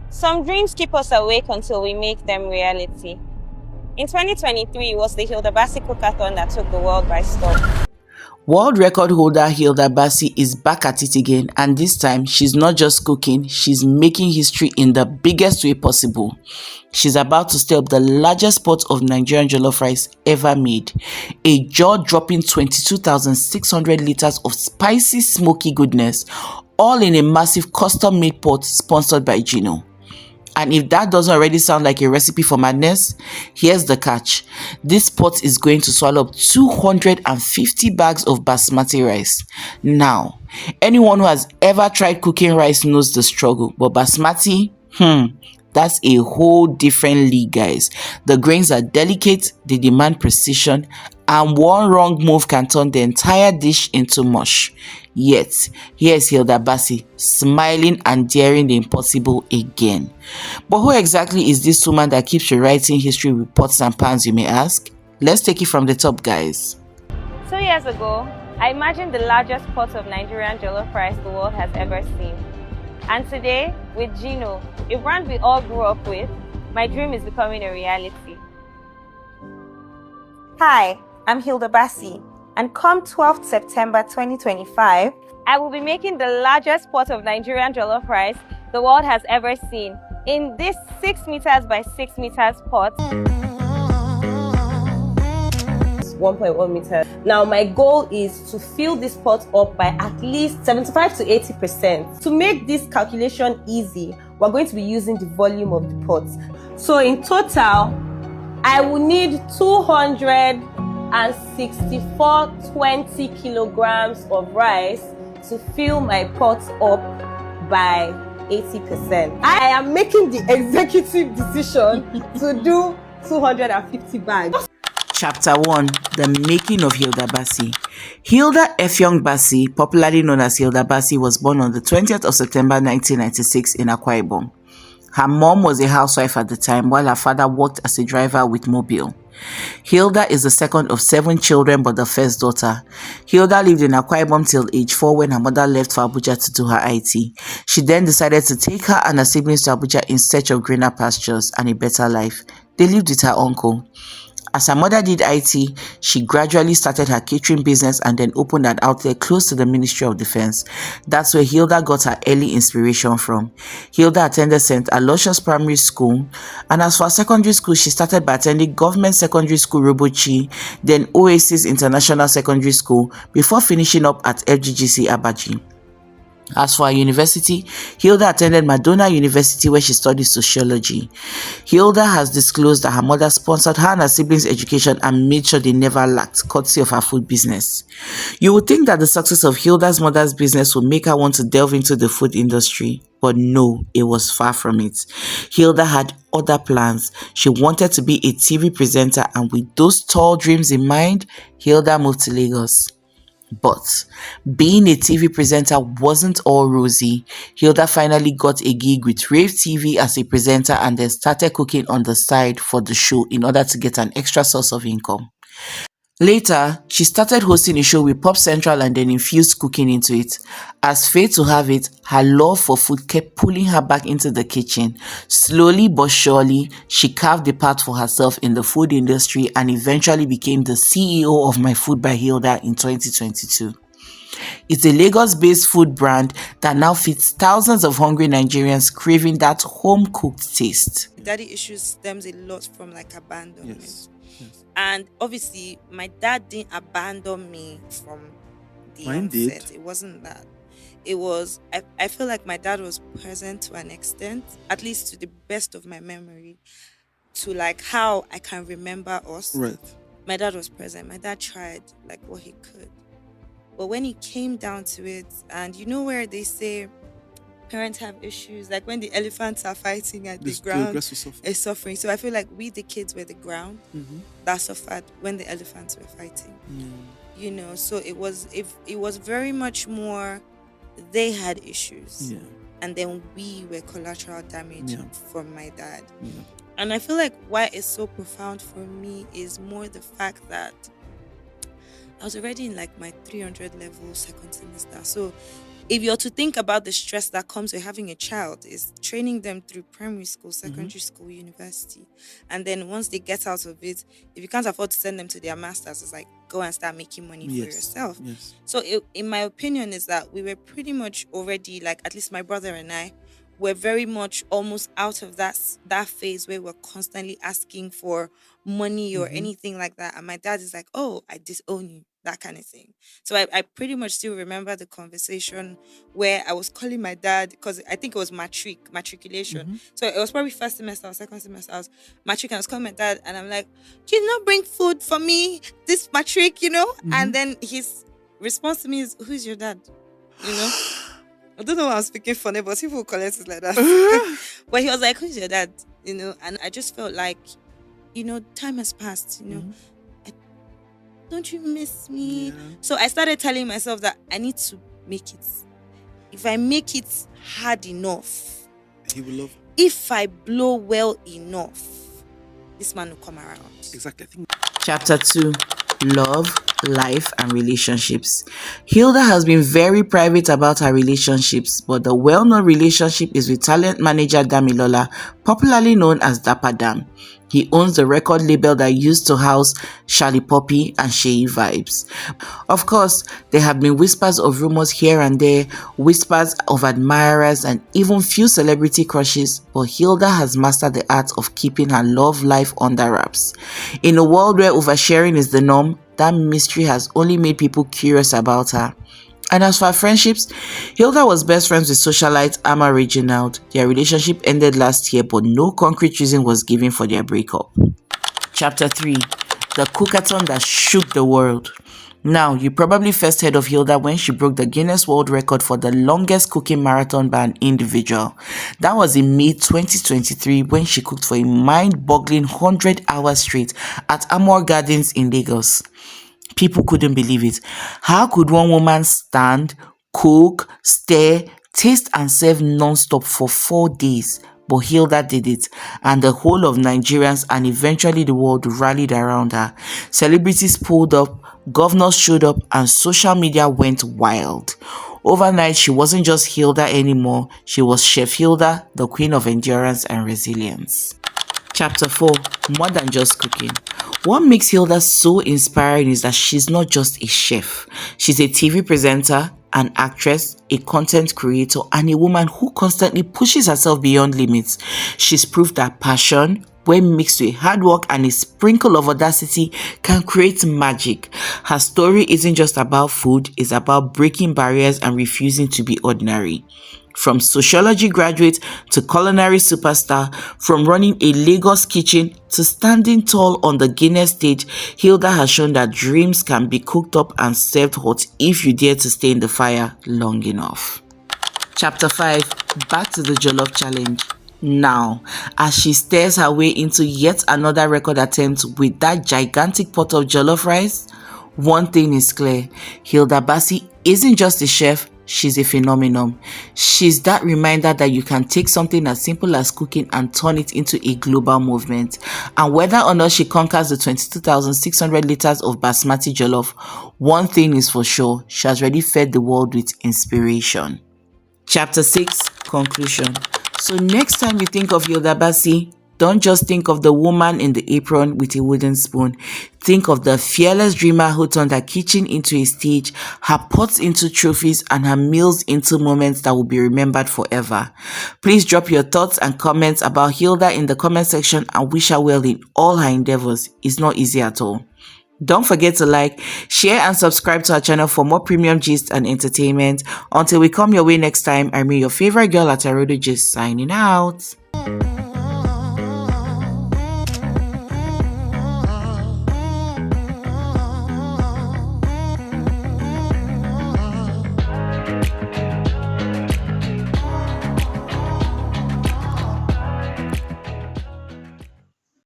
Some dreams keep us awake until we make them reality. In 2023, it was the Hilda Baci cookathon that took the world by storm. World record holder Hilda Baci is back at it again, and this time she's not just cooking, she's making history in the biggest way possible. She's about to stir up the largest pot of Nigerian jollof rice ever made, a jaw-dropping 22,600 liters of spicy smoky goodness, all in a massive custom-made pot sponsored by Gino. And if that doesn't already sound like a recipe for madness, here's the catch. This pot is going to swallow up 250 bags of basmati rice. Now, anyone who has ever tried cooking rice knows the struggle, but basmati, that's a whole different league, guys. The grains are delicate, they demand precision, and one wrong move can turn the entire dish into mush. Yet, here's Hilda Baci smiling and daring the impossible again. But who exactly is this woman that keeps rewriting history with pots and pans, you may ask? Let's take it from the top, guys. 2 years ago, I imagined the largest pot of Nigerian jollof rice the world has ever seen. And today, with Gino, a brand we all grew up with, my dream is becoming a reality. Hi, I'm Hilda Baci, and come 12th September 2025, I will be making the largest pot of Nigerian jollof rice the world has ever seen in this 6 meters by 6 meters pot. 1.1 meters. Now my goal is to fill this pot up by at least 75 to 80%. To make this calculation easy, we're going to be using the volume of the pot. So in total, I will need 264 20 kilograms of rice to fill my pot up by 80%. I am making the executive decision to do 250 bags. Chapter 1. The making of Hilda Baci. Hilda Effiong Bassey, popularly known as Hilda Baci, was born on the 20th of September 1996 in Akwa Ibom. Her mom was a housewife at the time, while her father worked as a driver with Mobile. Hilda is the second of 7 children but the first daughter. Hilda lived in Akwa Ibom till age 4 when her mother left for Abuja to do her IT. She then decided to take her and her siblings to Abuja in search of greener pastures and a better life. They lived with her uncle. As her mother did IT, she gradually started her catering business and then opened an outlet close to the Ministry of Defense. That's where Hilda got her early inspiration from. Hilda attended St. Aloysius Primary School, and as for secondary school, she started by attending Government Secondary School Robochi, then Oasis International Secondary School, before finishing up at FGGC Abaji. As for her university, Hilda attended Madonna University where she studied sociology. Hilda has disclosed that her mother sponsored her and her siblings' education and made sure they never lacked, courtesy of her food business. You would think that the success of Hilda's mother's business would make her want to delve into the food industry, but no, it was far from it. Hilda had other plans. She wanted to be a TV presenter, and with those tall dreams in mind, Hilda moved to Lagos. But being a TV presenter wasn't all rosy. Hilda finally got a gig with Rave TV as a presenter and then started cooking on the side for the show in order to get an extra source of income. Later, she started hosting a show with Pop Central and then infused cooking into it. As fate to have it, her love for food kept pulling her back into the kitchen. Slowly but surely, she carved a path for herself in the food industry and eventually became the CEO of My Food by Hilda in 2022. It's a Lagos-based food brand that now feeds thousands of hungry Nigerians craving that home-cooked taste. Daddy issues stems a lot from abandonment. Yes. And obviously, my dad didn't abandon me from the Mine onset. did. It wasn't that. It was, I feel like my dad was present to an extent, at least to the best of my memory, to how I can remember us. Right. My dad was present. My dad tried what he could. But when it came down to it, and you know where they say parents have issues, when the elephants are fighting at the ground, is suffering. So I feel like we, the kids, were the ground that suffered when the elephants were fighting. You know, so it was very much more they had issues, and then we were collateral damage from my dad. And I feel like why it's so profound for me is more the fact that I was already in my 300 level second semester. So if you're to think about the stress that comes with having a child, is training them through primary school, secondary school, university, and then once they get out of it, if you can't afford to send them to their masters, it's like go and start making money for yourself. Yes. So in my opinion is that we were pretty much already, like, at least my brother and I were very much almost out of that phase where we're constantly asking for money or anything like that. And my dad is like, oh, I disown you, that kind of thing. So I pretty much still remember the conversation where I was calling my dad, because I think it was matriculation. So it was probably first semester or second semester. I was matric, and I was calling my dad, and I'm like, "Can you not bring food for me this matric?" And then his response to me is, "Who's your dad?" I don't know why I'm speaking funny, but people collect it like that. But he was like, "Who's your dad?" And I just felt like, time has passed. Don't you miss me? Yeah. So I started telling myself that I need to make it. If I make it hard enough, He will love. if I blow well enough, this man will come around. Exactly. I think Chapter 2: Love, Life and Relationships. Hilda has been very private about her relationships, but the well-known relationship is with talent manager Damilola, popularly known as Dapper Dam. He owns the record label that used to house Charlie Poppy and Sheyi Vibes. Of course, there have been whispers of rumors here and there, whispers of admirers and even few celebrity crushes, but Hilda has mastered the art of keeping her love life under wraps. In a world where oversharing is the norm, that mystery has only made people curious about her. And as for her friendships, Hilda was best friends with socialite Ama Reginald. Their relationship ended last year, but no concrete reason was given for their breakup. Chapter 3: The Cookathon that shook the world. Now, you probably first heard of Hilda when she broke the Guinness World Record for the longest cooking marathon by an individual. That was in May 2023 when she cooked for a mind-boggling 100 hours straight at Amor Gardens in Lagos. People couldn't believe it. How could one woman stand, cook, stir, taste and serve non-stop for 4 days? But Hilda did it, and the whole of Nigerians and eventually the world rallied around her. Celebrities pulled up, governors showed up, and social media went wild. Overnight, she wasn't just Hilda anymore. She was Chef Hilda, the queen of endurance and resilience. Chapter 4: More than just cooking. What makes Hilda so inspiring is that she's not just a chef. She's a TV presenter, an actress, a content creator, and a woman who constantly pushes herself beyond limits. She's proved that passion, when mixed with hard work and a sprinkle of audacity, can create magic. Her story isn't just about food, it's about breaking barriers and refusing to be ordinary. From sociology graduate to culinary superstar, from running a Lagos kitchen to standing tall on the Guinness stage, Hilda has shown that dreams can be cooked up and served hot if you dare to stay in the fire long enough. Chapter 5: Back to the Jollof Challenge. Now, as she stares her way into yet another record attempt with that gigantic pot of jollof rice, one thing is clear: Hilda Baci isn't just a chef, she's a phenomenon. She's that reminder that you can take something as simple as cooking and turn it into a global movement. And whether or not she conquers the 22,600 liters of basmati jollof, one thing is for sure: she has already fed the world with inspiration. Chapter 6: Conclusion. So next time you think of Hilda Baci, don't just think of the woman in the apron with a wooden spoon. Think of the fearless dreamer who turned her kitchen into a stage, her pots into trophies, and her meals into moments that will be remembered forever. Please drop your thoughts and comments about Hilda in the comment section and wish her well in all her endeavors. It's not easy at all. Don't forget to like, share and subscribe to our channel for more premium gist and entertainment. Until we come your way next time, I'm your favorite girl at Arodo Gist signing out.